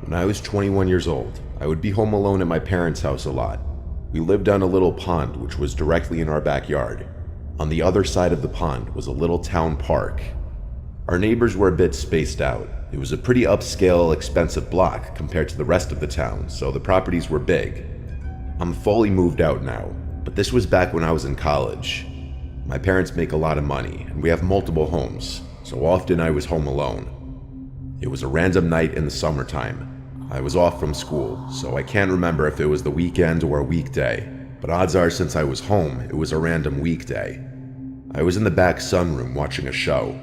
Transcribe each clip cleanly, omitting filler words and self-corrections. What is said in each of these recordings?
When I was 21 years old, I would be home alone at my parents' house a lot. We lived on a little pond which was directly in our backyard. On the other side of the pond was a little town park. Our neighbors were a bit spaced out. It was a pretty upscale, expensive block compared to the rest of the town, so the properties were big. I'm fully moved out now, but this was back when I was in college. My parents make a lot of money, and we have multiple homes, so often I was home alone. It was a random night in the summertime. I was off from school, so I can't remember if it was the weekend or a weekday, but odds are since I was home, it was a random weekday. I was in the back sunroom watching a show.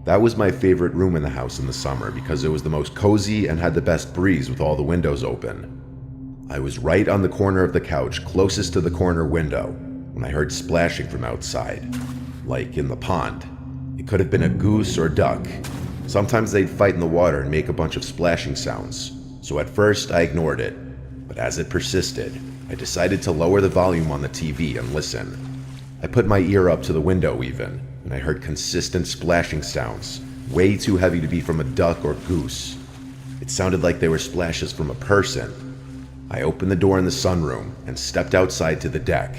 That was my favorite room in the house in the summer because it was the most cozy and had the best breeze with all the windows open. I was right on the corner of the couch closest to the corner window when I heard splashing from outside, like in the pond. It could have been a goose or duck. Sometimes they'd fight in the water and make a bunch of splashing sounds, so at first I ignored it, but as it persisted, I decided to lower the volume on the TV and listen. I put my ear up to the window even, and I heard consistent splashing sounds, way too heavy to be from a duck or goose. It sounded like they were splashes from a person. I opened the door in the sunroom and stepped outside to the deck.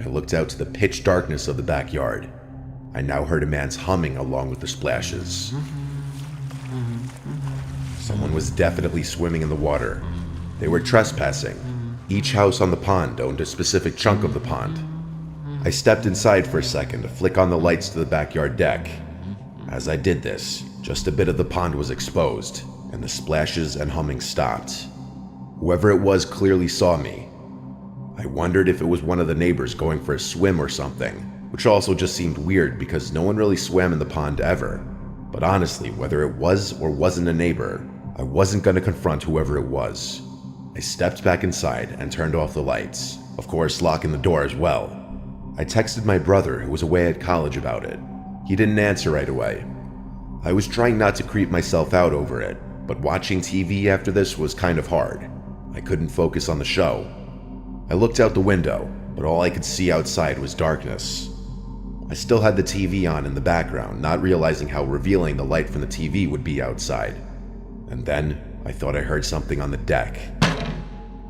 I looked out to the pitch darkness of the backyard. I now heard a man's humming along with the splashes. Someone was definitely swimming in the water. They were trespassing. Each house on the pond owned a specific chunk of the pond. I stepped inside for a second to flick on the lights to the backyard deck. As I did this, just a bit of the pond was exposed, and the splashes and humming stopped. Whoever it was clearly saw me. I wondered if it was one of the neighbors going for a swim or something, which also just seemed weird because no one really swam in the pond ever. But honestly, whether it was or wasn't a neighbor, I wasn't going to confront whoever it was. I stepped back inside and turned off the lights, of course locking the door as well. I texted my brother, who was away at college, about it. He didn't answer right away. I was trying not to creep myself out over it, but watching TV after this was kind of hard. I couldn't focus on the show. I looked out the window, but all I could see outside was darkness. I still had the TV on in the background, not realizing how revealing the light from the TV would be outside. And then I thought I heard something on the deck.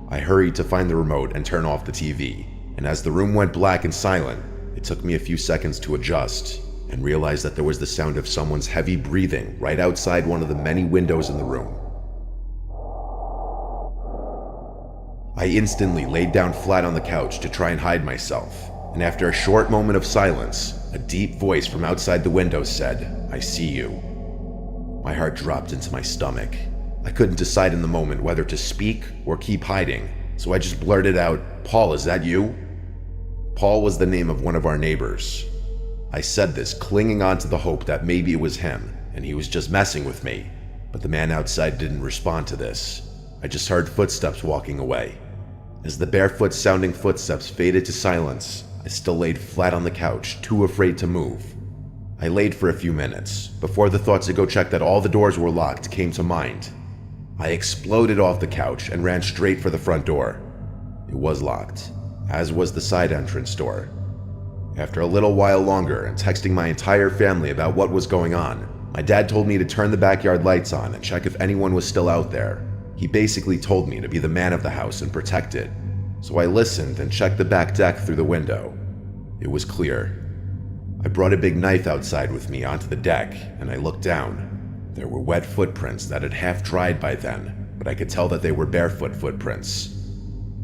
I hurried to find the remote and turn off the TV. And as the room went black and silent, it took me a few seconds to adjust and realize that there was the sound of someone's heavy breathing right outside one of the many windows in the room. I instantly laid down flat on the couch to try and hide myself, and after a short moment of silence, a deep voice from outside the window said, "I see you." My heart dropped into my stomach. I couldn't decide in the moment whether to speak or keep hiding, so I just blurted out, "Paul, is that you?" Paul was the name of one of our neighbors. I said this, clinging on to the hope that maybe it was him, and he was just messing with me, but the man outside didn't respond to this. I just heard footsteps walking away. As the barefoot-sounding footsteps faded to silence, I still laid flat on the couch, too afraid to move. I laid for a few minutes, before the thought to go check that all the doors were locked came to mind. I exploded off the couch and ran straight for the front door. It was locked, as was the side entrance door. After a little while longer and texting my entire family about what was going on, my dad told me to turn the backyard lights on and check if anyone was still out there. He basically told me to be the man of the house and protect it. So I listened and checked the back deck through the window. It was clear. I brought a big knife outside with me onto the deck, and I looked down. There were wet footprints that had half dried by then, but I could tell that they were barefoot footprints.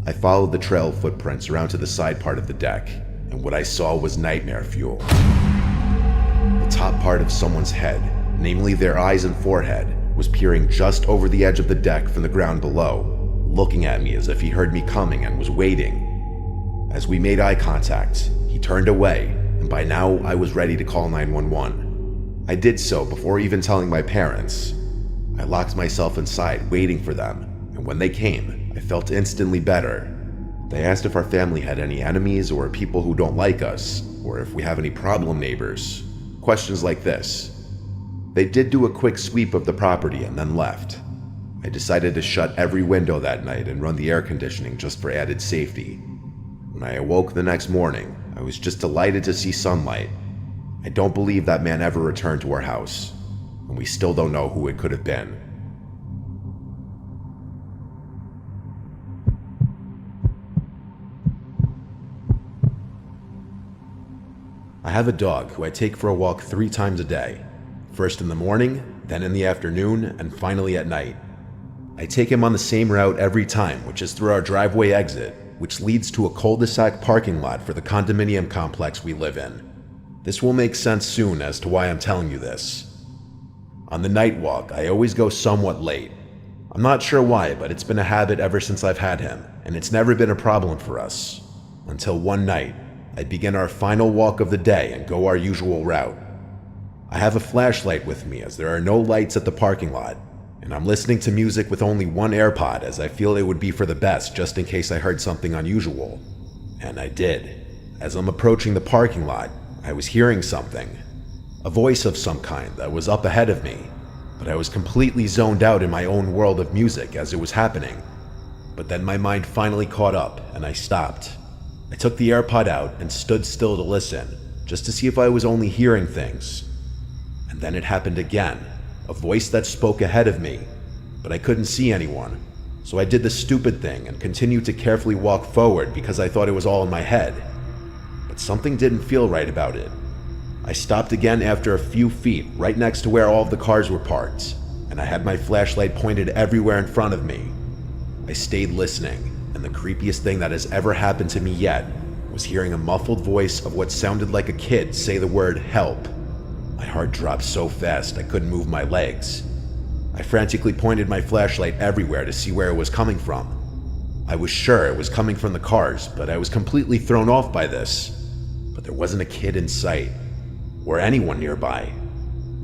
I followed the trail of footprints around to the side part of the deck, and what I saw was nightmare fuel. The top part of someone's head, namely their eyes and forehead, was peering just over the edge of the deck from the ground below, looking at me as if he heard me coming and was waiting. As we made eye contact, he turned away, and by now I was ready to call 911. I did so before even telling my parents. I locked myself inside, waiting for them, and when they came, I felt instantly better. They asked if our family had any enemies or people who don't like us, or if we have any problem neighbors. Questions like this. They did do a quick sweep of the property and then left. I decided to shut every window that night and run the air conditioning just for added safety. When I awoke the next morning, I was just delighted to see sunlight. I don't believe that man ever returned to our house, and we still don't know who it could have been. I have a dog who I take for a walk 3 times a day. First in the morning, then in the afternoon, and finally at night. I take him on the same route every time, which is through our driveway exit, which leads to a cul-de-sac parking lot for the condominium complex we live in. This will make sense soon as to why I'm telling you this. On the night walk, I always go somewhat late. I'm not sure why, but it's been a habit ever since I've had him, and it's never been a problem for us. Until one night, I begin our final walk of the day and go our usual route. I have a flashlight with me as there are no lights at the parking lot, and I'm listening to music with only one AirPod as I feel it would be for the best just in case I heard something unusual. And I did. As I'm approaching the parking lot, I was hearing something. A voice of some kind that was up ahead of me, but I was completely zoned out in my own world of music as it was happening. But then my mind finally caught up and I stopped. I took the AirPod out and stood still to listen, just to see if I was only hearing things. And then it happened again, a voice that spoke ahead of me, but I couldn't see anyone. So I did the stupid thing and continued to carefully walk forward because I thought it was all in my head. But something didn't feel right about it. I stopped again after a few feet right next to where all of the cars were parked, and I had my flashlight pointed everywhere in front of me. I stayed listening, and the creepiest thing that has ever happened to me yet was hearing a muffled voice of what sounded like a kid say the word help. My heart dropped so fast I couldn't move my legs. I frantically pointed my flashlight everywhere to see where it was coming from. I was sure it was coming from the cars, but I was completely thrown off by this. But there wasn't a kid in sight, or anyone nearby.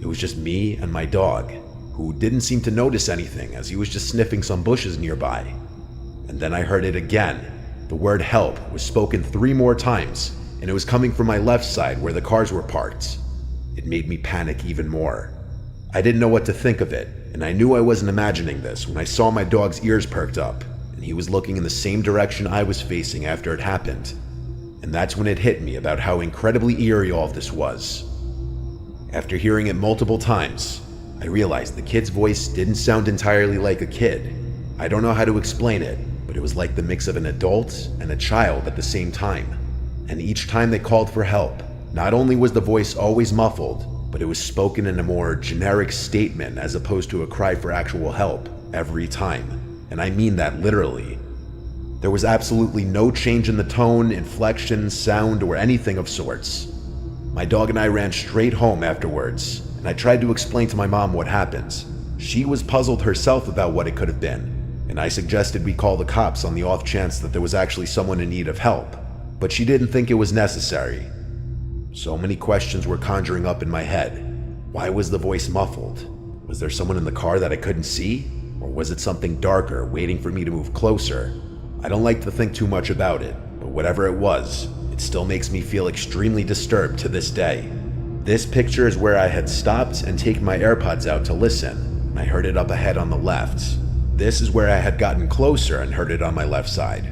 It was just me and my dog, who didn't seem to notice anything as he was just sniffing some bushes nearby. And then I heard it again. The word help was spoken 3 more times, and it was coming from my left side where the cars were parked. It made me panic even more. I didn't know what to think of it, and I knew I wasn't imagining this when I saw my dog's ears perked up, and he was looking in the same direction I was facing after it happened. And that's when it hit me about how incredibly eerie all of this was. After hearing it multiple times, I realized the kid's voice didn't sound entirely like a kid. I don't know how to explain it, but it was like the mix of an adult and a child at the same time. And each time they called for help, not only was the voice always muffled, but it was spoken in a more generic statement as opposed to a cry for actual help every time. And I mean that literally. There was absolutely no change in the tone, inflection, sound, or anything of sorts. My dog and I ran straight home afterwards, and I tried to explain to my mom what happened. She was puzzled herself about what it could have been, and I suggested we call the cops on the off chance that there was actually someone in need of help, but she didn't think it was necessary. So many questions were conjuring up in my head. Why was the voice muffled? Was there someone in the car that I couldn't see? Or was it something darker waiting for me to move closer? I don't like to think too much about it, but whatever it was, it still makes me feel extremely disturbed to this day. This picture is where I had stopped and taken my AirPods out to listen, and I heard it up ahead on the left. This is where I had gotten closer and heard it on my left side.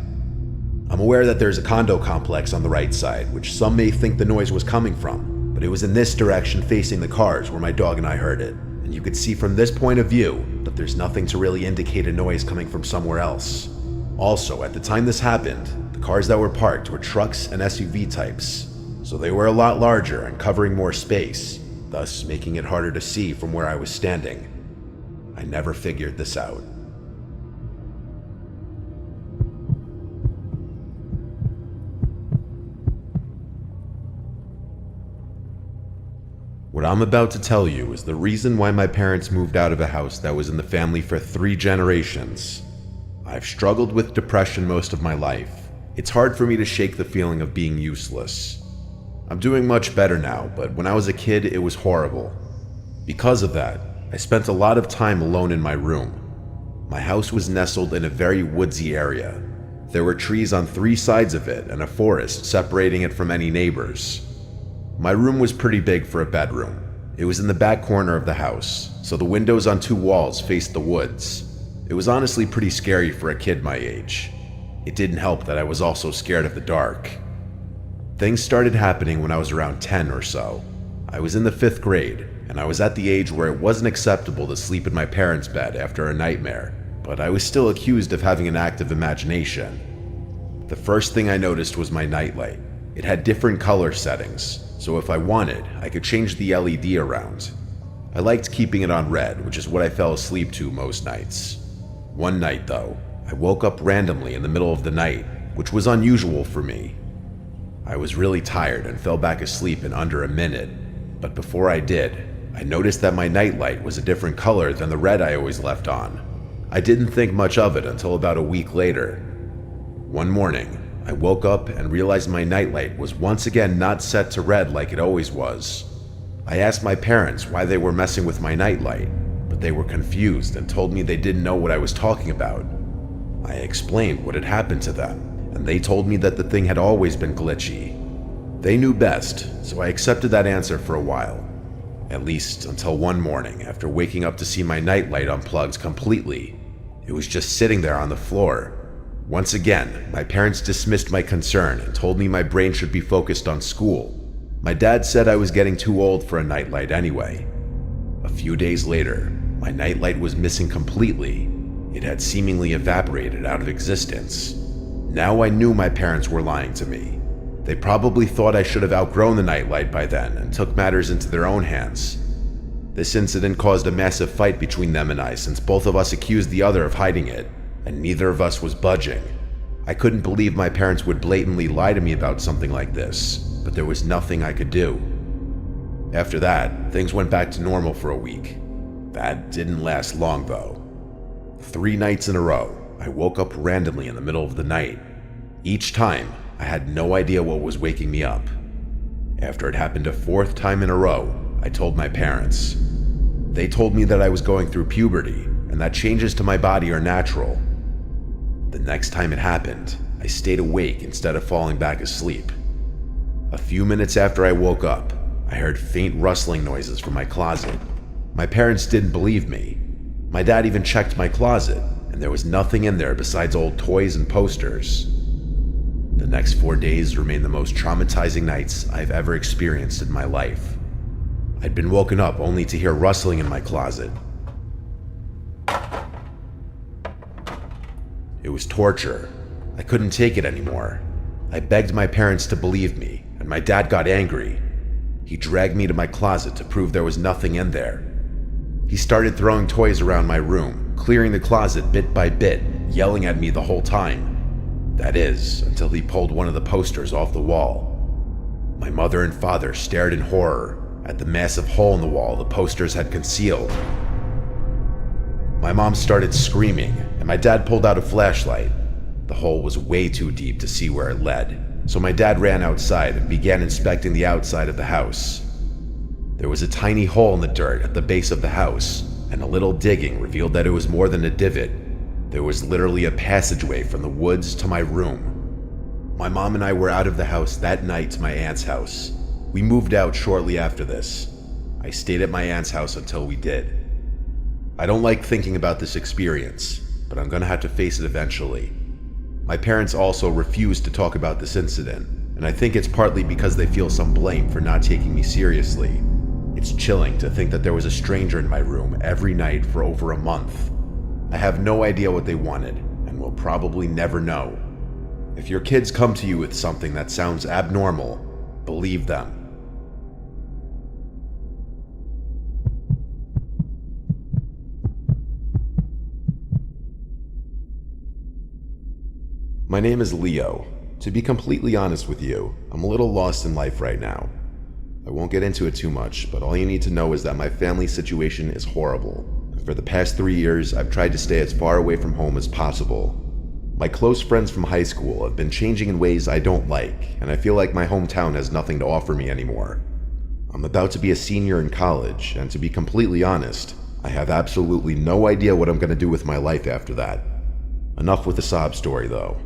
I'm aware that there's a condo complex on the right side, which some may think the noise was coming from, but it was in this direction facing the cars where my dog and I heard it, and you could see from this point of view that there's nothing to really indicate a noise coming from somewhere else. Also, at the time this happened, the cars that were parked were trucks and SUV types, so they were a lot larger and covering more space, thus making it harder to see from where I was standing. I never figured this out. What I'm about to tell you is the reason why my parents moved out of a house that was in the family for 3 generations. I've struggled with depression most of my life. It's hard for me to shake the feeling of being useless. I'm doing much better now, but when I was a kid, it was horrible. Because of that, I spent a lot of time alone in my room. My house was nestled in a very woodsy area. There were trees on 3 sides of it and a forest separating it from any neighbors. My room was pretty big for a bedroom. It was in the back corner of the house, so the windows on 2 walls faced the woods. It was honestly pretty scary for a kid my age. It didn't help that I was also scared of the dark. Things started happening when I was around 10 or so. I was in the 5th grade, and I was at the age where it wasn't acceptable to sleep in my parents' bed after a nightmare, but I was still accused of having an active imagination. The first thing I noticed was my nightlight. It had different color settings, so if I wanted, I could change the LED around. I liked keeping it on red, which is what I fell asleep to most nights. One night, though, I woke up randomly in the middle of the night, which was unusual for me. I was really tired and fell back asleep in under a minute, but before I did, I noticed that my nightlight was a different color than the red I always left on. I didn't think much of it until about a week later. One morning, I woke up and realized my nightlight was once again not set to red like it always was. I asked my parents why they were messing with my nightlight, but they were confused and told me they didn't know what I was talking about. I explained what had happened to them, and they told me that the thing had always been glitchy. They knew best, so I accepted that answer for a while. At least until one morning after waking up to see my nightlight unplugged completely. It was just sitting there on the floor. Once again, my parents dismissed my concern and told me my brain should be focused on school. My dad said I was getting too old for a nightlight anyway. A few days later, my nightlight was missing completely. It had seemingly evaporated out of existence. Now I knew my parents were lying to me. They probably thought I should have outgrown the nightlight by then and took matters into their own hands. This incident caused a massive fight between them and I, since both of us accused the other of hiding it, and neither of us was budging. I couldn't believe my parents would blatantly lie to me about something like this, but there was nothing I could do. After that, things went back to normal for a week. That didn't last long though. 3 nights in a row, I woke up randomly in the middle of the night. Each time, I had no idea what was waking me up. After it happened a 4th time in a row, I told my parents. They told me that I was going through puberty and that changes to my body are natural. The next time it happened, I stayed awake instead of falling back asleep. A few minutes after I woke up, I heard faint rustling noises from my closet. My parents didn't believe me. My dad even checked my closet, and there was nothing in there besides old toys and posters. The next 4 days remained the most traumatizing nights I've ever experienced in my life. I'd been woken up only to hear rustling in my closet. It was torture. I couldn't take it anymore. I begged my parents to believe me, and my dad got angry. He dragged me to my closet to prove there was nothing in there. He started throwing toys around my room, clearing the closet bit by bit, yelling at me the whole time. That is, until he pulled one of the posters off the wall. My mother and father stared in horror at the massive hole in the wall the posters had concealed. My mom started screaming, and my dad pulled out a flashlight. The hole was way too deep to see where it led, so my dad ran outside and began inspecting the outside of the house. There was a tiny hole in the dirt at the base of the house, and a little digging revealed that it was more than a divot. There was literally a passageway from the woods to my room. My mom and I were out of the house that night to my aunt's house. We moved out shortly after this. I stayed at my aunt's house until we did. I don't like thinking about this experience, but I'm gonna have to face it eventually. My parents also refused to talk about this incident, and I think it's partly because they feel some blame for not taking me seriously. It's chilling to think that there was a stranger in my room every night for over a month. I have no idea what they wanted, and will probably never know. If your kids come to you with something that sounds abnormal, believe them. My name is Leo. To be completely honest with you, I'm a little lost in life right now. I won't get into it too much, but all you need to know is that my family situation is horrible. For the past 3 years, I've tried to stay as far away from home as possible. My close friends from high school have been changing in ways I don't like, and I feel like my hometown has nothing to offer me anymore. I'm about to be a senior in college, and to be completely honest, I have absolutely no idea what I'm going to do with my life after that. Enough with the sob story, though.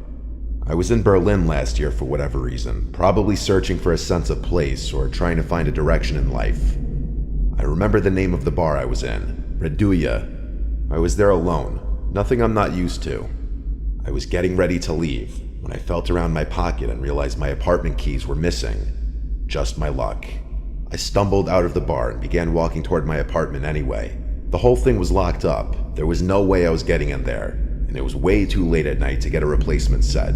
I was in Berlin last year for whatever reason, probably searching for a sense of place or trying to find a direction in life. I remember the name of the bar I was in, Reduya. I was there alone, nothing I'm not used to. I was getting ready to leave when I felt around my pocket and realized my apartment keys were missing. Just my luck. I stumbled out of the bar and began walking toward my apartment anyway. The whole thing was locked up. There was no way I was getting in there, and it was way too late at night to get a replacement set.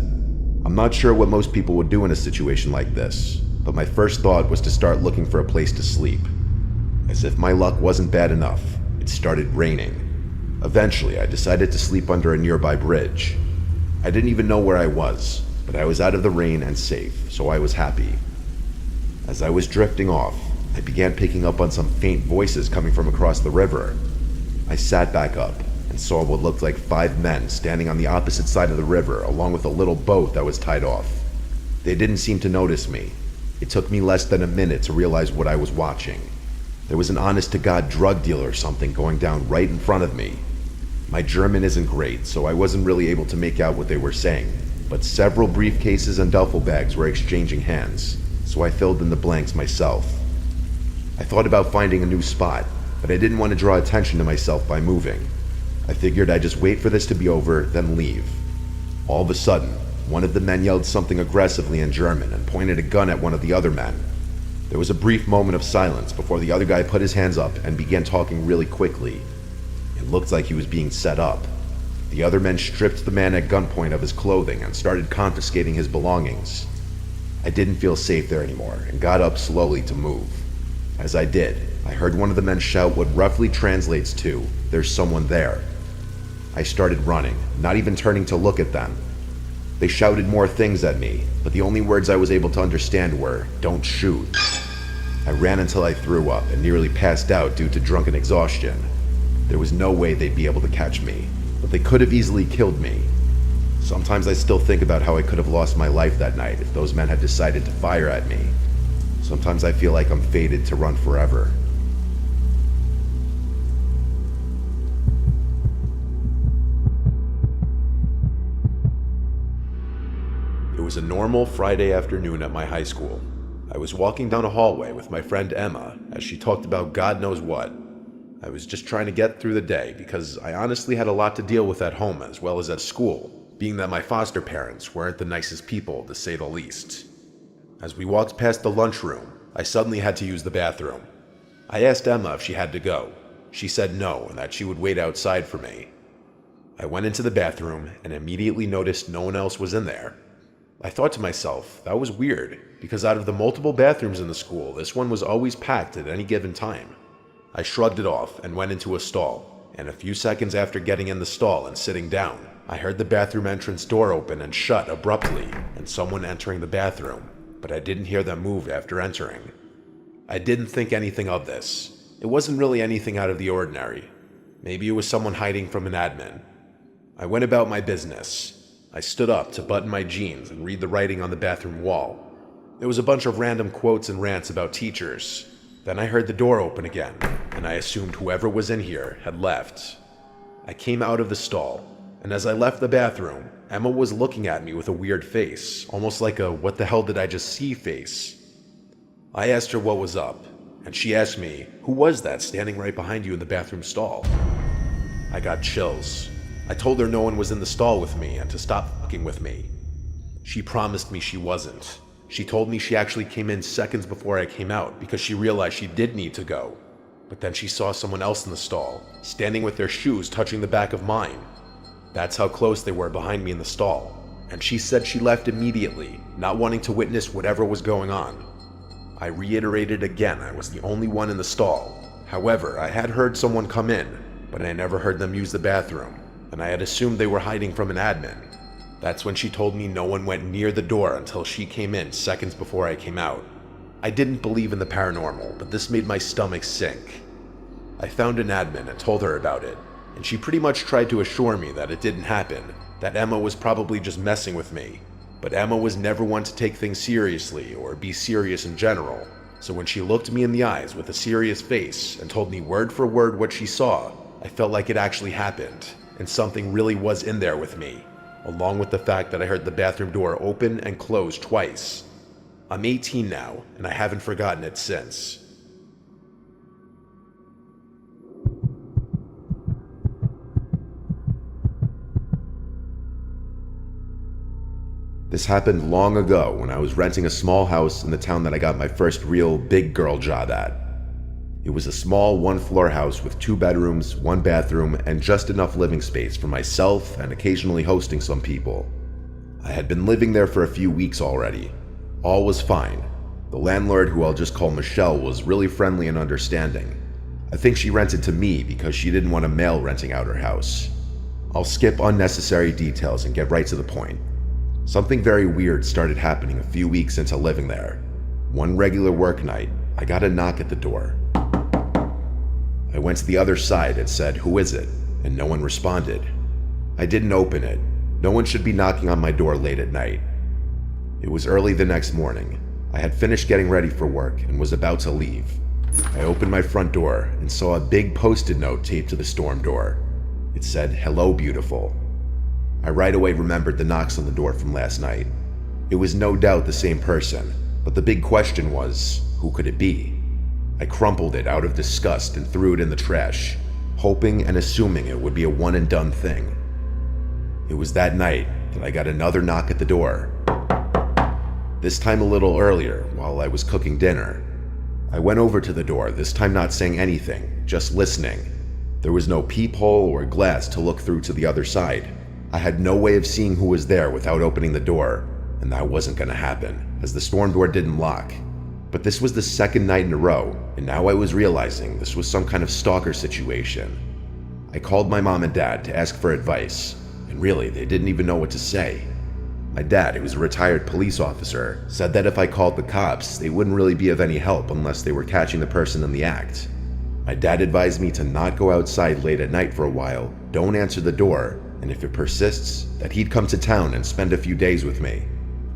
I'm not sure what most people would do in a situation like this, but my first thought was to start looking for a place to sleep. As if my luck wasn't bad enough, it started raining. Eventually, I decided to sleep under a nearby bridge. I didn't even know where I was, but I was out of the rain and safe, so I was happy. As I was drifting off, I began picking up on some faint voices coming from across the river. I sat back up and saw what looked like 5 men standing on the opposite side of the river along with a little boat that was tied off. They didn't seem to notice me. It took me less than a minute to realize what I was watching. There was an honest-to-God drug dealer or something going down right in front of me. My German isn't great, so I wasn't really able to make out what they were saying, but several briefcases and duffel bags were exchanging hands, so I filled in the blanks myself. I thought about finding a new spot, but I didn't want to draw attention to myself by moving. I figured I'd just wait for this to be over, then leave. All of a sudden, one of the men yelled something aggressively in German and pointed a gun at one of the other men. There was a brief moment of silence before the other guy put his hands up and began talking really quickly. It looked like he was being set up. The other men stripped the man at gunpoint of his clothing and started confiscating his belongings. I didn't feel safe there anymore and got up slowly to move. As I did, I heard one of the men shout what roughly translates to, "There's someone there." I started running, not even turning to look at them. They shouted more things at me, but the only words I was able to understand were, "Don't shoot." I ran until I threw up and nearly passed out due to drunken exhaustion. There was no way they'd be able to catch me, but they could have easily killed me. Sometimes I still think about how I could have lost my life that night if those men had decided to fire at me. Sometimes I feel like I'm fated to run forever. It was a normal Friday afternoon at my high school. I was walking down a hallway with my friend Emma as she talked about God knows what. I was just trying to get through the day because I honestly had a lot to deal with at home as well as at school, being that my foster parents weren't the nicest people, to say the least. As we walked past the lunchroom, I suddenly had to use the bathroom. I asked Emma if she had to go. She said no and that she would wait outside for me. I went into the bathroom and immediately noticed no one else was in there. I thought to myself, that was weird, because out of the multiple bathrooms in the school, this one was always packed at any given time. I shrugged it off and went into a stall, and a few seconds after getting in the stall and sitting down, I heard the bathroom entrance door open and shut abruptly, and someone entering the bathroom, but I didn't hear them move after entering. I didn't think anything of this. It wasn't really anything out of the ordinary. Maybe it was someone hiding from an admin. I went about my business. I stood up to button my jeans and read the writing on the bathroom wall. It was a bunch of random quotes and rants about teachers. Then I heard the door open again, and I assumed whoever was in here had left. I came out of the stall, and as I left the bathroom, Emma was looking at me with a weird face, almost like a "what the hell did I just see" face. I asked her what was up, and she asked me, "Who was that standing right behind you in the bathroom stall?" I got chills. I told her no one was in the stall with me and to stop fucking with me. She promised me she wasn't. She told me she actually came in seconds before I came out because she realized she did need to go. But then she saw someone else in the stall, standing with their shoes touching the back of mine. That's how close they were behind me in the stall. And she said she left immediately, not wanting to witness whatever was going on. I reiterated again I was the only one in the stall. However, I had heard someone come in, but I never heard them use the bathroom, and I had assumed they were hiding from an admin. That's when she told me no one went near the door until she came in seconds before I came out. I didn't believe in the paranormal, but this made my stomach sink. I found an admin and told her about it, and she pretty much tried to assure me that it didn't happen, that Emma was probably just messing with me. But Emma was never one to take things seriously or be serious in general, so when she looked me in the eyes with a serious face and told me word for word what she saw, I felt like it actually happened, and something really was in there with me, along with the fact that I heard the bathroom door open and close twice. I'm 18 now, and I haven't forgotten it since. This happened long ago when I was renting a small house in the town that I got my first real big girl job at. It was a small one-floor house with 2 bedrooms, 1 bathroom, and just enough living space for myself and occasionally hosting some people. I had been living there for a few weeks already. All was fine. The landlord, who I'll just call Michelle, was really friendly and understanding. I think she rented to me because she didn't want a male renting out her house. I'll skip unnecessary details and get right to the point. Something very weird started happening a few weeks into living there. One regular work night, I got a knock at the door. I went to the other side and said, "Who is it?" and no one responded. I didn't open it. No one should be knocking on my door late at night. It was early the next morning. I had finished getting ready for work and was about to leave. I opened my front door and saw a big post-it note taped to the storm door. It said, "Hello, beautiful." I right away remembered the knocks on the door from last night. It was no doubt the same person, but the big question was, who could it be? I crumpled it out of disgust and threw it in the trash, hoping and assuming it would be a one-and-done thing. It was that night that I got another knock at the door. This time a little earlier, while I was cooking dinner. I went over to the door, this time not saying anything, just listening. There was no peephole or glass to look through to the other side. I had no way of seeing who was there without opening the door, and that wasn't going to happen, as the storm door didn't lock. But this was the second night in a row, and now I was realizing this was some kind of stalker situation. I called my mom and dad to ask for advice, and really, they didn't even know what to say. My dad, who was a retired police officer, said that if I called the cops, they wouldn't really be of any help unless they were catching the person in the act. My dad advised me to not go outside late at night for a while, don't answer the door, and if it persists, that he'd come to town and spend a few days with me.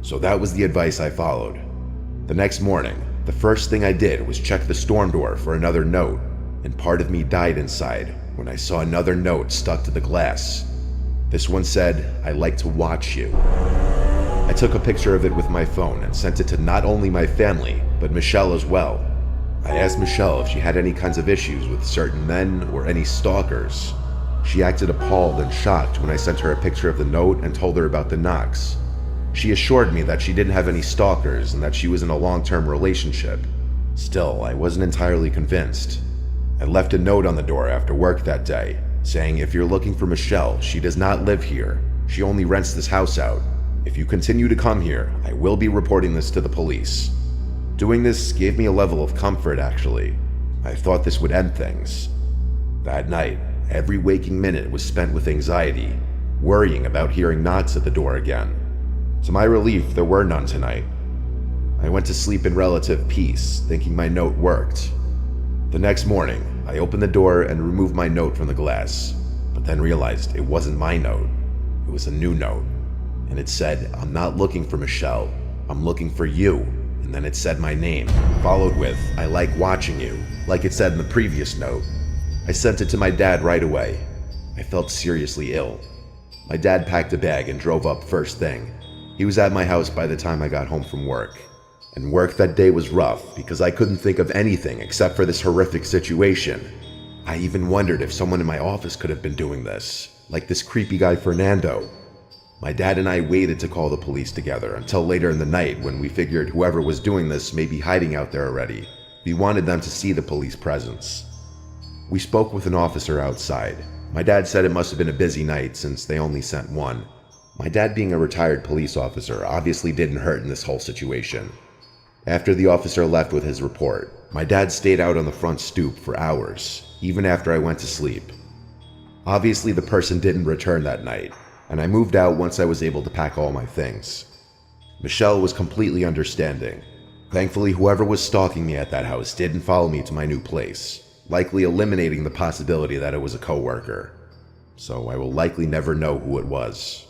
So that was the advice I followed. The next morning, the first thing I did was check the storm door for another note, and part of me died inside when I saw another note stuck to the glass. This one said, "I like to watch you." I took a picture of it with my phone and sent it to not only my family, but Michelle as well. I asked Michelle if she had any kinds of issues with certain men or any stalkers. She acted appalled and shocked when I sent her a picture of the note and told her about the knocks. She assured me that she didn't have any stalkers and that she was in a long-term relationship. Still, I wasn't entirely convinced. I left a note on the door after work that day, saying, "If you're looking for Michelle, she does not live here. She only rents this house out. If you continue to come here, I will be reporting this to the police." Doing this gave me a level of comfort, actually. I thought this would end things. That night, every waking minute was spent with anxiety, worrying about hearing knocks at the door again. To my relief, there were none tonight. I went to sleep in relative peace, thinking my note worked. The next morning, I opened the door and removed my note from the glass, but then realized it wasn't my note. It was a new note, and it said, "I'm not looking for Michelle, I'm looking for you." And then it said my name, followed with, "I like watching you," like it said in the previous note. I sent it to my dad right away. I felt seriously ill. My dad packed a bag and drove up first thing. He was at my house by the time I got home from work. And work that day was rough because I couldn't think of anything except for this horrific situation. I even wondered if someone in my office could have been doing this, like this creepy guy Fernando. My dad and I waited to call the police together until later in the night when we figured whoever was doing this may be hiding out there already. We wanted them to see the police presence. We spoke with an officer outside. My dad said it must have been a busy night since they only sent one. My dad, being a retired police officer, obviously didn't hurt in this whole situation. After the officer left with his report, my dad stayed out on the front stoop for hours, even after I went to sleep. Obviously, the person didn't return that night, and I moved out once I was able to pack all my things. Michelle was completely understanding. Thankfully, whoever was stalking me at that house didn't follow me to my new place, likely eliminating the possibility that it was a coworker. So I will likely never know who it was.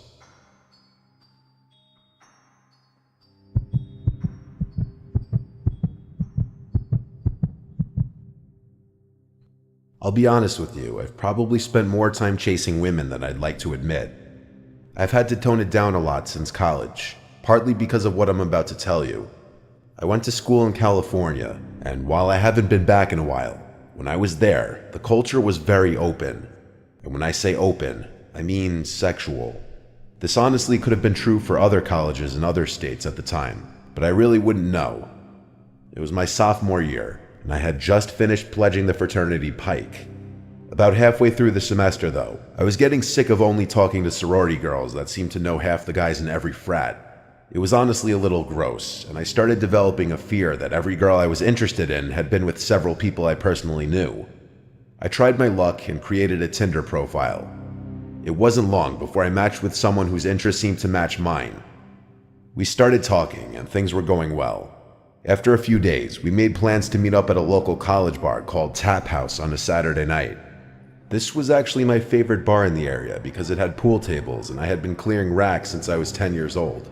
I'll be honest with you, I've probably spent more time chasing women than I'd like to admit. I've had to tone it down a lot since college, partly because of what I'm about to tell you. I went to school in California, and while I haven't been back in a while, when I was there, the culture was very open. And when I say open, I mean sexual. This honestly could have been true for other colleges in other states at the time, but I really wouldn't know. It was my sophomore year, and I had just finished pledging the fraternity Pike. About halfway through the semester, though, I was getting sick of only talking to sorority girls that seemed to know half the guys in every frat. It was honestly a little gross, and I started developing a fear that every girl I was interested in had been with several people I personally knew. I tried my luck and created a Tinder profile. It wasn't long before I matched with someone whose interests seemed to match mine. We started talking, and things were going well. After a few days, we made plans to meet up at a local college bar called Tap House on a Saturday night. This was actually my favorite bar in the area because it had pool tables and I had been clearing racks since I was 10 years old.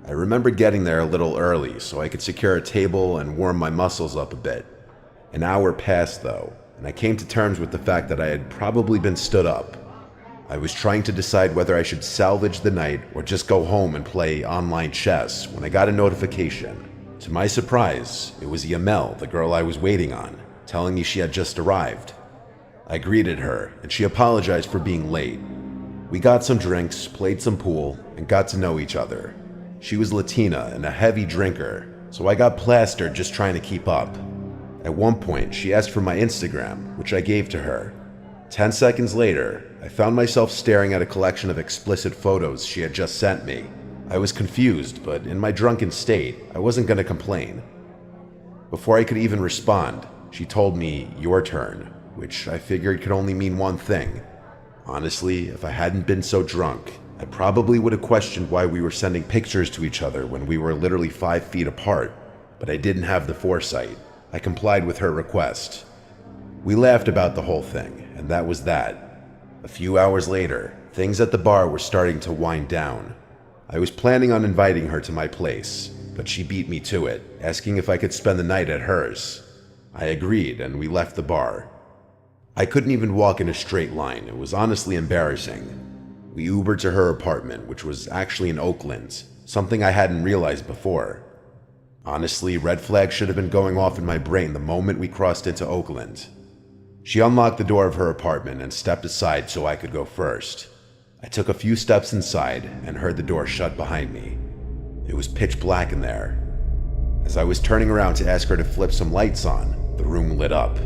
I remember getting there a little early so I could secure a table and warm my muscles up a bit. An hour passed though, and I came to terms with the fact that I had probably been stood up. I was trying to decide whether I should salvage the night or just go home and play online chess when I got a notification. To my surprise, it was Yamel, the girl I was waiting on, telling me she had just arrived. I greeted her, and she apologized for being late. We got some drinks, played some pool, and got to know each other. She was Latina and a heavy drinker, so I got plastered just trying to keep up. At one point, she asked for my Instagram, which I gave to her. 10 seconds later, I found myself staring at a collection of explicit photos she had just sent me. I was confused, but in my drunken state, I wasn't going to complain. Before I could even respond, she told me, "Your turn," which I figured could only mean one thing. Honestly, if I hadn't been so drunk, I probably would have questioned why we were sending pictures to each other when we were literally 5 feet apart, but I didn't have the foresight. I complied with her request. We laughed about the whole thing, and that was that. A few hours later, things at the bar were starting to wind down. I was planning on inviting her to my place, but she beat me to it, asking if I could spend the night at hers. I agreed, and we left the bar. I couldn't even walk in a straight line. It was honestly embarrassing. We Ubered to her apartment, which was actually in Oakland, something I hadn't realized before. Honestly, red flags should have been going off in my brain the moment we crossed into Oakland. She unlocked the door of her apartment and stepped aside so I could go first. I took a few steps inside and heard the door shut behind me. It was pitch black in there. As I was turning around to ask her to flip some lights on, the room lit up.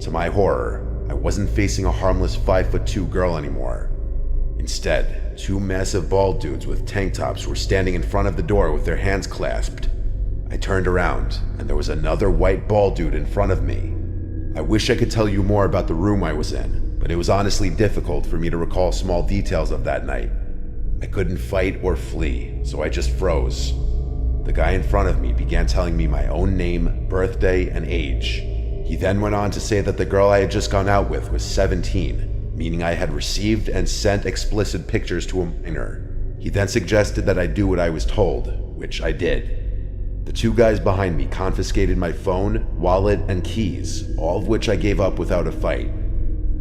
To my horror, I wasn't facing a harmless 5'2" girl anymore. Instead, 2 massive bald dudes with tank tops were standing in front of the door with their hands clasped. I turned around, and there was another white bald dude in front of me. I wish I could tell you more about the room I was in, but it was honestly difficult for me to recall small details of that night. I couldn't fight or flee, so I just froze. The guy in front of me began telling me my own name, birthday, and age. He then went on to say that the girl I had just gone out with was 17, meaning I had received and sent explicit pictures to a minor. He then suggested that I do what I was told, which I did. The 2 guys behind me confiscated my phone, wallet, and keys, all of which I gave up without a fight.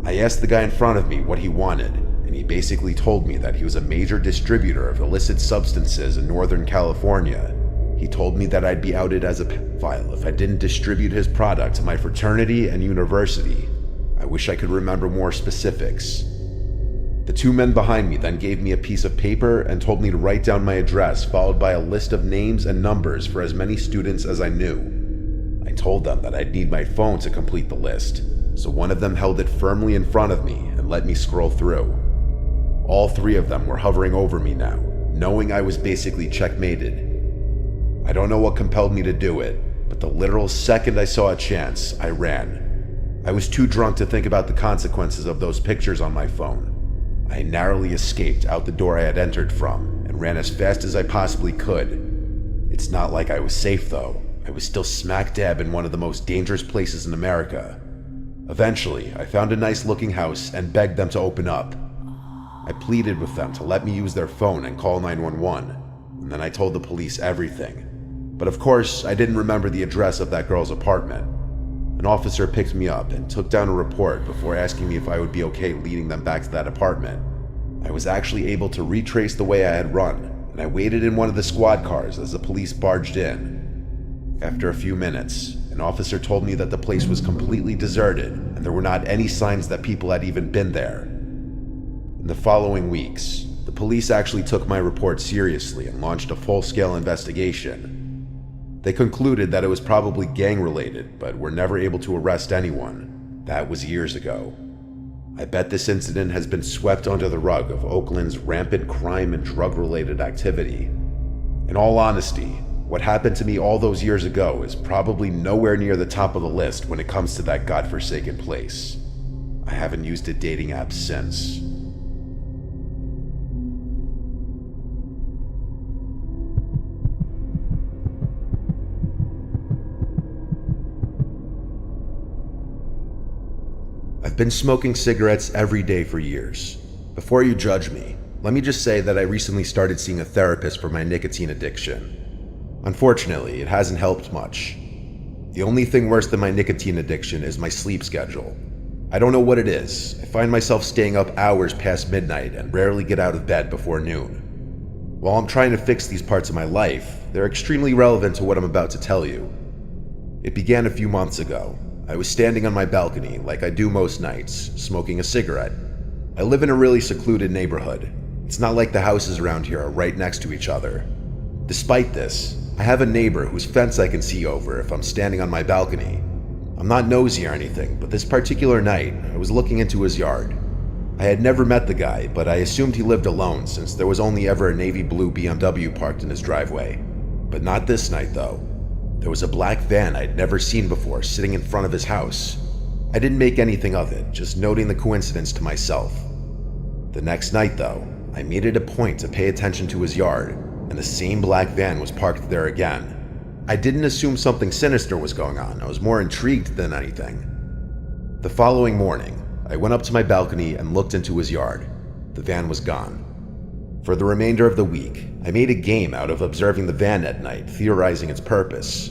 I asked the guy in front of me what he wanted, and he basically told me that he was a major distributor of illicit substances in Northern California. He told me that I'd be outed as a pedophile if I didn't distribute his product to my fraternity and university. I wish I could remember more specifics. The 2 men behind me then gave me a piece of paper and told me to write down my address, followed by a list of names and numbers for as many students as I knew. I told them that I'd need my phone to complete the list, so one of them held it firmly in front of me and let me scroll through. All 3 of them were hovering over me now, knowing I was basically checkmated. I don't know what compelled me to do it, but the literal second I saw a chance, I ran. I was too drunk to think about the consequences of those pictures on my phone. I narrowly escaped out the door I had entered from and ran as fast as I possibly could. It's not like I was safe though. I was still smack dab in one of the most dangerous places in America. Eventually, I found a nice looking house and begged them to open up. I pleaded with them to let me use their phone and call 911, and then I told the police everything. But of course, I didn't remember the address of that girl's apartment. An officer picked me up and took down a report before asking me if I would be okay leading them back to that apartment. I was actually able to retrace the way I had run, and I waited in one of the squad cars as the police barged in. After a few minutes, an officer told me that the place was completely deserted and there were not any signs that people had even been there. In the following weeks, the police actually took my report seriously and launched a full-scale investigation. They concluded that it was probably gang-related, but were never able to arrest anyone. That was years ago. I bet this incident has been swept under the rug of Oakland's rampant crime and drug-related activity. In all honesty, what happened to me all those years ago is probably nowhere near the top of the list when it comes to that godforsaken place. I haven't used a dating app since. I've been smoking cigarettes every day for years. Before you judge me, let me just say that I recently started seeing a therapist for my nicotine addiction. Unfortunately, it hasn't helped much. The only thing worse than my nicotine addiction is my sleep schedule. I don't know what it is. I find myself staying up hours past midnight and rarely get out of bed before noon. While I'm trying to fix these parts of my life, they're extremely relevant to what I'm about to tell you. It began a few months ago. I was standing on my balcony, like I do most nights, smoking a cigarette. I live in a really secluded neighborhood. It's not like the houses around here are right next to each other. Despite this, I have a neighbor whose fence I can see over if I'm standing on my balcony. I'm not nosy or anything, but this particular night, I was looking into his yard. I had never met the guy, but I assumed he lived alone since there was only ever a navy blue BMW parked in his driveway. But not this night, though. There was a black van I'd never seen before sitting in front of his house. I didn't make anything of it, just noting the coincidence to myself. The next night, though, I made it a point to pay attention to his yard, and the same black van was parked there again. I didn't assume something sinister was going on. I was more intrigued than anything. The following morning, I went up to my balcony and looked into his yard. The van was gone. For the remainder of the week, I made a game out of observing the van at night, theorizing its purpose.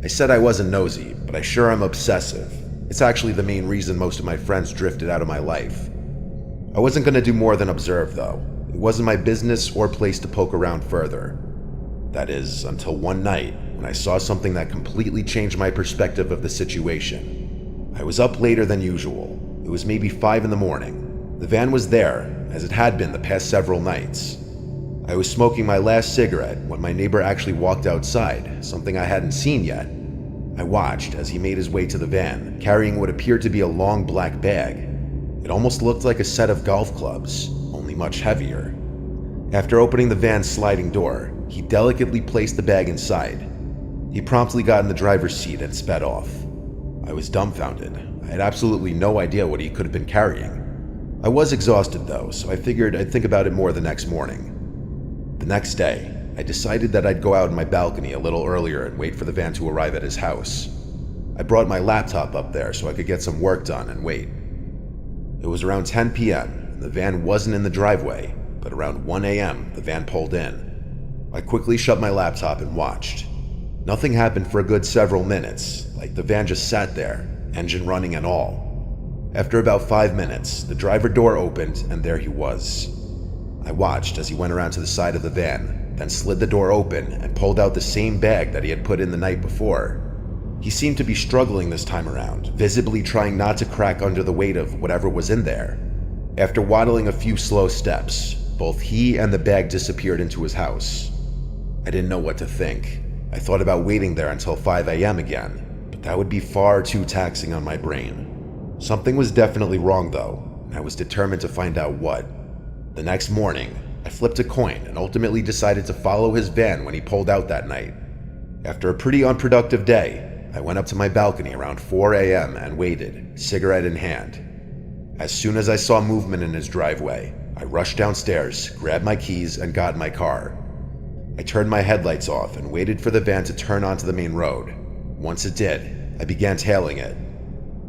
I said I wasn't nosy, but I sure am obsessive. It's actually the main reason most of my friends drifted out of my life. I wasn't going to do more than observe, though. It wasn't my business or place to poke around further. That is, until one night, when I saw something that completely changed my perspective of the situation. I was up later than usual. It was maybe 5 in the morning. The van was there, as it had been the past several nights. I was smoking my last cigarette when my neighbor actually walked outside, something I hadn't seen yet. I watched as he made his way to the van, carrying what appeared to be a long black bag. It almost looked like a set of golf clubs, only much heavier. After opening the van's sliding door, he delicately placed the bag inside. He promptly got in the driver's seat and sped off. I was dumbfounded. I had absolutely no idea what he could have been carrying. I was exhausted though, so I figured I'd think about it more the next morning. The next day, I decided that I'd go out on my balcony a little earlier and wait for the van to arrive at his house. I brought my laptop up there so I could get some work done and wait. It was around 10 p.m. and the van wasn't in the driveway, but around 1 a.m. the van pulled in. I quickly shut my laptop and watched. Nothing happened for a good several minutes, like the van just sat there, engine running and all. After about 5 minutes, the driver door opened and there he was. I watched as he went around to the side of the van, then slid the door open and pulled out the same bag that he had put in the night before. He seemed to be struggling this time around, visibly trying not to crack under the weight of whatever was in there. After waddling a few slow steps, both he and the bag disappeared into his house. I didn't know what to think. I thought about waiting there until 5 a.m. again, but that would be far too taxing on my brain. Something was definitely wrong though, and I was determined to find out what. The next morning, I flipped a coin and ultimately decided to follow his van when he pulled out that night. After a pretty unproductive day, I went up to my balcony around 4 a.m. and waited, cigarette in hand. As soon as I saw movement in his driveway, I rushed downstairs, grabbed my keys, and got in my car. I turned my headlights off and waited for the van to turn onto the main road. Once it did, I began tailing it.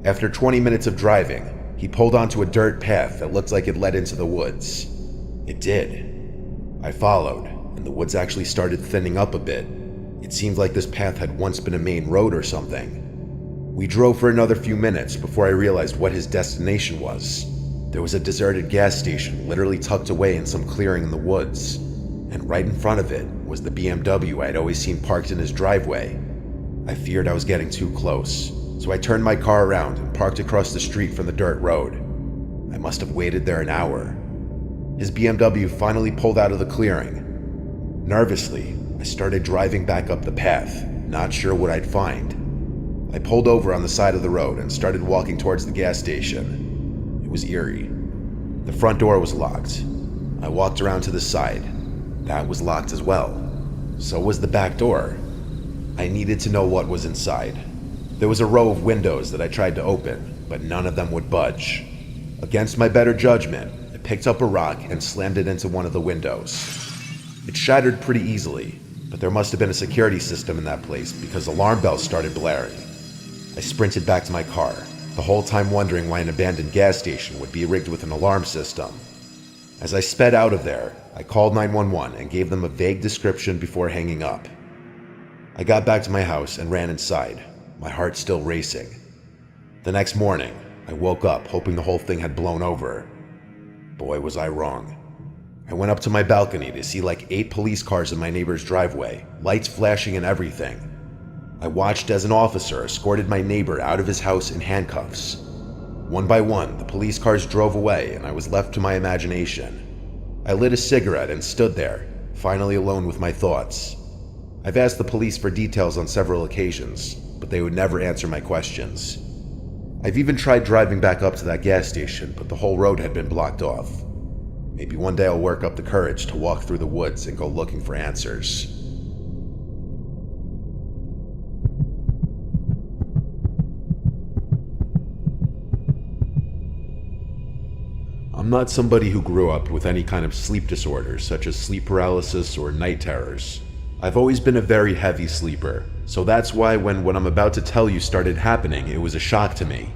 After 20 minutes of driving, he pulled onto a dirt path that looked like it led into the woods. It did. I followed, and the woods actually started thinning up a bit. It seemed like this path had once been a main road or something. We drove for another few minutes before I realized what his destination was. There was a deserted gas station literally tucked away in some clearing in the woods, and right in front of it was the BMW I'd always seen parked in his driveway. I feared I was getting too close, so I turned my car around and parked across the street from the dirt road. I must have waited there an hour. His BMW finally pulled out of the clearing. Nervously, I started driving back up the path, not sure what I'd find. I pulled over on the side of the road and started walking towards the gas station. It was eerie. The front door was locked. I walked around to the side. That was locked as well. So was the back door. I needed to know what was inside. There was a row of windows that I tried to open, but none of them would budge. Against my better judgment, I picked up a rock and slammed it into one of the windows. It shattered pretty easily, but there must have been a security system in that place because alarm bells started blaring. I sprinted back to my car, the whole time wondering why an abandoned gas station would be rigged with an alarm system. As I sped out of there, I called 911 and gave them a vague description before hanging up. I got back to my house and ran inside, my heart still racing. The next morning, I woke up hoping the whole thing had blown over. Boy, was I wrong. I went up to my balcony to see like 8 police cars in my neighbor's driveway, lights flashing and everything. I watched as an officer escorted my neighbor out of his house in handcuffs. One by one, the police cars drove away and I was left to my imagination. I lit a cigarette and stood there, finally alone with my thoughts. I've asked the police for details on several occasions, but they would never answer my questions. I've even tried driving back up to that gas station, but the whole road had been blocked off. Maybe one day I'll work up the courage to walk through the woods and go looking for answers. I'm not somebody who grew up with any kind of sleep disorders, such as sleep paralysis or night terrors. I've always been a very heavy sleeper, so that's why when what I'm about to tell you started happening, it was a shock to me.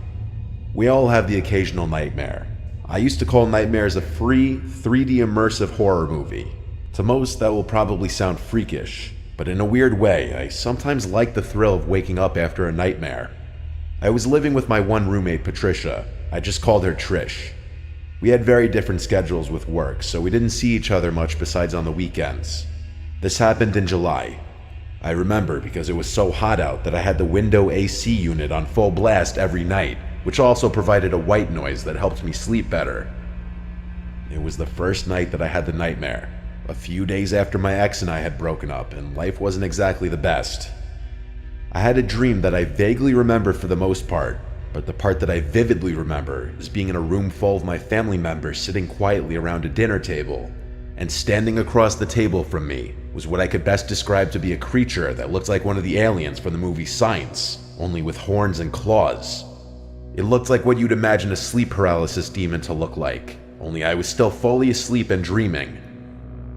We all have the occasional nightmare. I used to call nightmares a free, 3D immersive horror movie. To most, that will probably sound freakish, but in a weird way, I sometimes like the thrill of waking up after a nightmare. I was living with my one roommate, Patricia. I just called her Trish. We had very different schedules with work, so we didn't see each other much besides on the weekends. This happened in July. I remember because it was so hot out that I had the window AC unit on full blast every night, which also provided a white noise that helped me sleep better. It was the first night that I had the nightmare, a few days after my ex and I had broken up, and life wasn't exactly the best. I had a dream that I vaguely remember for the most part, but the part that I vividly remember is being in a room full of my family members sitting quietly around a dinner table, and standing across the table from me was what I could best describe to be a creature that looked like one of the aliens from the movie Science, only with horns and claws. It looked like what you'd imagine a sleep paralysis demon to look like, only I was still fully asleep and dreaming.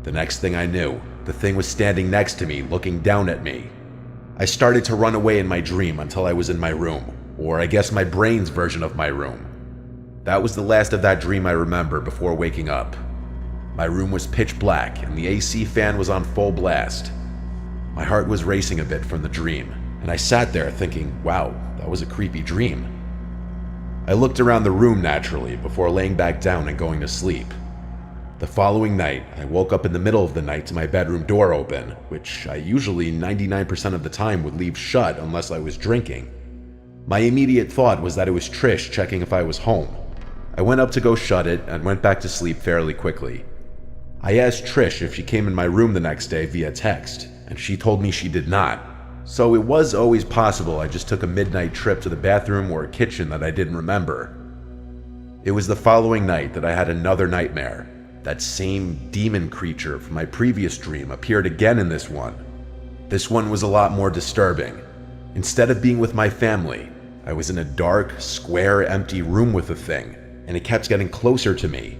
The next thing I knew, the thing was standing next to me, looking down at me. I started to run away in my dream until I was in my room, or I guess my brain's version of my room. That was the last of that dream I remember before waking up. My room was pitch black and the AC fan was on full blast. My heart was racing a bit from the dream, and I sat there thinking, wow, that was a creepy dream. I looked around the room naturally before laying back down and going to sleep. The following night, I woke up in the middle of the night to my bedroom door open, which I usually 99% of the time would leave shut unless I was drinking. My immediate thought was that it was Trish checking if I was home. I went up to go shut it and went back to sleep fairly quickly. I asked Trish if she came in my room the next day via text, and she told me she did not. So it was always possible I just took a midnight trip to the bathroom or kitchen that I didn't remember. It was the following night that I had another nightmare. That same demon creature from my previous dream appeared again in this one. This one was a lot more disturbing. Instead of being with my family, I was in a dark, square, empty room with the thing, and it kept getting closer to me.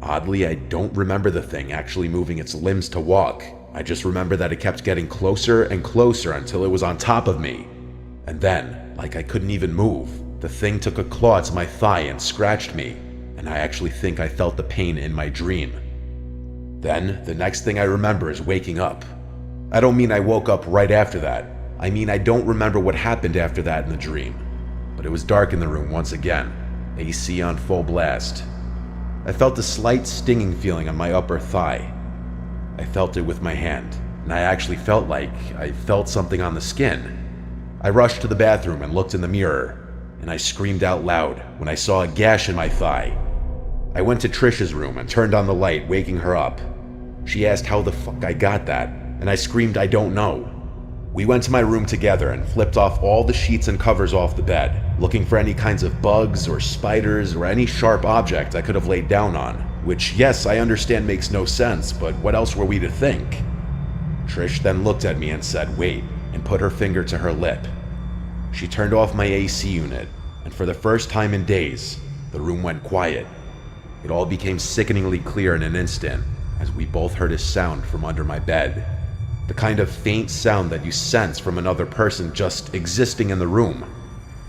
Oddly, I don't remember the thing actually moving its limbs to walk. I just remember that it kept getting closer and closer until it was on top of me. And then, like I couldn't even move, the thing took a claw to my thigh and scratched me, and I actually think I felt the pain in my dream. Then, the next thing I remember is waking up. I don't mean I woke up right after that. I mean I don't remember what happened after that in the dream. But it was dark in the room once again, AC on full blast. I felt a slight stinging feeling on my upper thigh. I felt it with my hand, and I actually felt like I felt something on the skin. I rushed to the bathroom and looked in the mirror, and I screamed out loud when I saw a gash in my thigh. I went to Trish's room and turned on the light, waking her up. She asked how the fuck I got that, and I screamed I don't know. We went to my room together and flipped off all the sheets and covers off the bed, looking for any kinds of bugs or spiders or any sharp object I could have laid down on, which, yes, I understand makes no sense, but what else were we to think? Trish then looked at me and said, "Wait," and put her finger to her lip. She turned off my AC unit, and for the first time in days, the room went quiet. It all became sickeningly clear in an instant, as we both heard a sound from under my bed. The kind of faint sound that you sense from another person just existing in the room.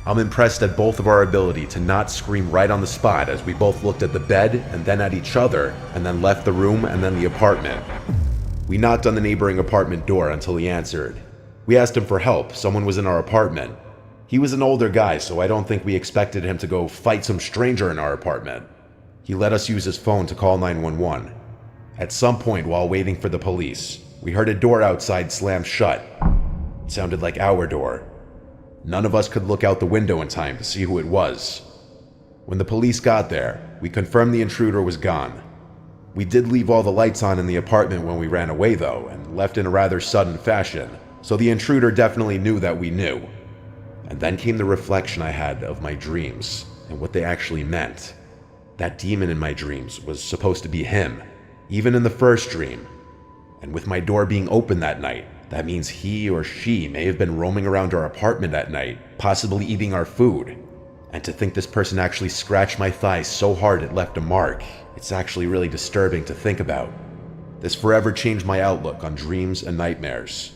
I'm impressed at both of our ability to not scream right on the spot as we both looked at the bed and then at each other and then left the room and then the apartment. We knocked on the neighboring apartment door until he answered. We asked him for help. Someone was in our apartment. He was an older guy, so I don't think we expected him to go fight some stranger in our apartment. He let us use his phone to call 911. At some point while waiting for the police, we heard a door outside slam shut. It sounded like our door. None of us could look out the window in time to see who it was. When the police got there, we confirmed the intruder was gone. We did leave all the lights on in the apartment when we ran away though, and left in a rather sudden fashion, so the intruder definitely knew that we knew. And then came the reflection I had of my dreams, and what they actually meant. That demon in my dreams was supposed to be him, even in the first dream. And with my door being open that night, that means he or she may have been roaming around our apartment at night, possibly eating our food. And to think this person actually scratched my thigh so hard it left a mark, it's actually really disturbing to think about. This forever changed my outlook on dreams and nightmares.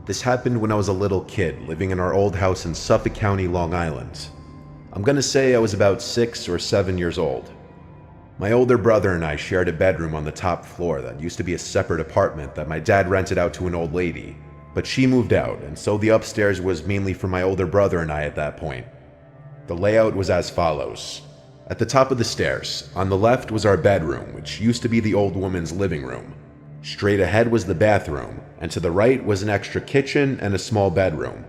This happened when I was a little kid living in our old house in Suffolk County, Long Island. I'm gonna say I was about 6 or 7 years old. My older brother and I shared a bedroom on the top floor that used to be a separate apartment that my dad rented out to an old lady, but she moved out, and so the upstairs was mainly for my older brother and I at that point. The layout was as follows. At the top of the stairs, on the left was our bedroom, which used to be the old woman's living room. Straight ahead was the bathroom, and to the right was an extra kitchen and a small bedroom.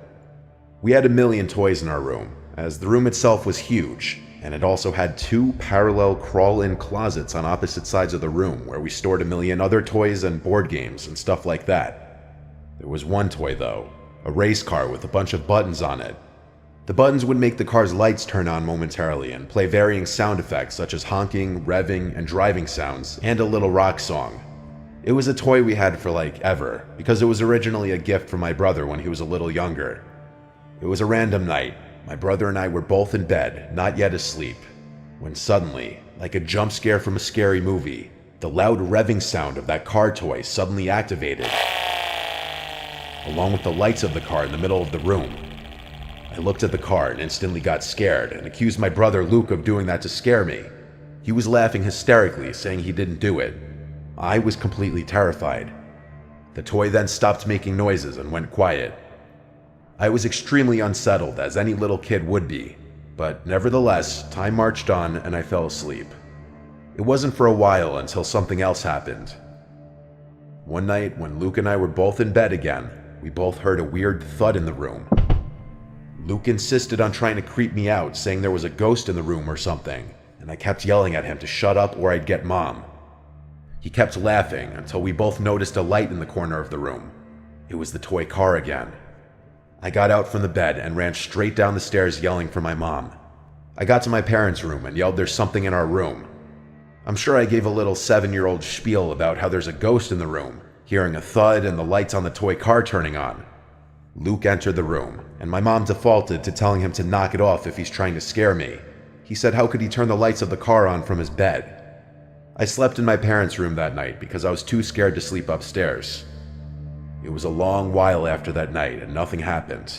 We had a million toys in our room, as the room itself was huge, and it also had 2 parallel crawl-in closets on opposite sides of the room where we stored a million other toys and board games and stuff like that. There was one toy though, a race car with a bunch of buttons on it. The buttons would make the car's lights turn on momentarily and play varying sound effects such as honking, revving, and driving sounds, and a little rock song. It was a toy we had for like ever, because it was originally a gift from my brother when he was a little younger. It was a random night. My brother and I were both in bed, not yet asleep, when suddenly, like a jump scare from a scary movie, the loud revving sound of that car toy suddenly activated, along with the lights of the car in the middle of the room. I looked at the car and instantly got scared and accused my brother Luke of doing that to scare me. He was laughing hysterically, saying he didn't do it. I was completely terrified. The toy then stopped making noises and went quiet. I was extremely unsettled, as any little kid would be, but nevertheless, time marched on and I fell asleep. It wasn't for a while until something else happened. One night, when Luke and I were both in bed again, we both heard a weird thud in the room. Luke insisted on trying to creep me out, saying there was a ghost in the room or something, and I kept yelling at him to shut up or I'd get Mom. He kept laughing until we both noticed a light in the corner of the room. It was the toy car again. I got out from the bed and ran straight down the stairs yelling for my mom. I got to my parents' room and yelled there's something in our room. I'm sure I gave a little 7-year-old spiel about how there's a ghost in the room, hearing a thud and the lights on the toy car turning on. Luke entered the room, and my mom defaulted to telling him to knock it off if he's trying to scare me. He said how could he turn the lights of the car on from his bed? I slept in my parents' room that night because I was too scared to sleep upstairs. It was a long while after that night and nothing happened.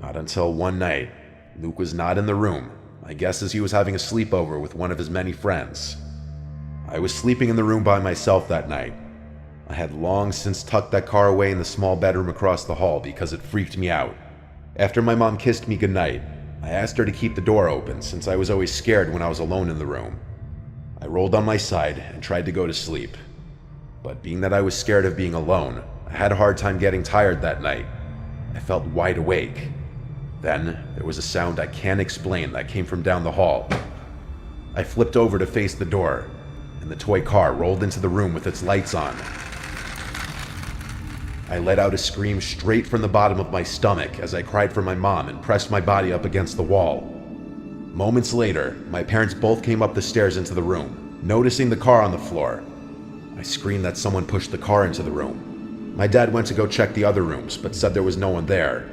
Not until one night, Luke was not in the room, I guess as he was having a sleepover with one of his many friends. I was sleeping in the room by myself that night. I had long since tucked that car away in the small bedroom across the hall because it freaked me out. After my mom kissed me goodnight, I asked her to keep the door open since I was always scared when I was alone in the room. I rolled on my side and tried to go to sleep. But being that I was scared of being alone, I had a hard time getting tired that night. I felt wide awake. Then, there was a sound I can't explain that came from down the hall. I flipped over to face the door, and the toy car rolled into the room with its lights on. I let out a scream straight from the bottom of my stomach as I cried for my mom and pressed my body up against the wall. Moments later, my parents both came up the stairs into the room, noticing the car on the floor. I screamed that someone pushed the car into the room. My dad went to go check the other rooms, but said there was no one there.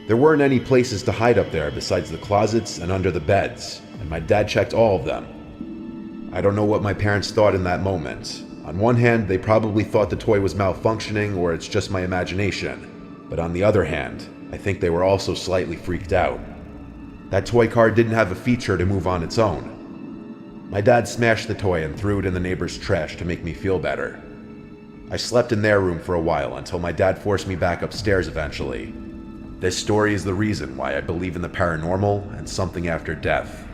There weren't any places to hide up there besides the closets and under the beds, and my dad checked all of them. I don't know what my parents thought in that moment. On one hand, they probably thought the toy was malfunctioning or it's just my imagination. But on the other hand, I think they were also slightly freaked out. That toy car didn't have a feature to move on its own. My dad smashed the toy and threw it in the neighbor's trash to make me feel better. I slept in their room for a while until my dad forced me back upstairs eventually. This story is the reason why I believe in the paranormal and something after death.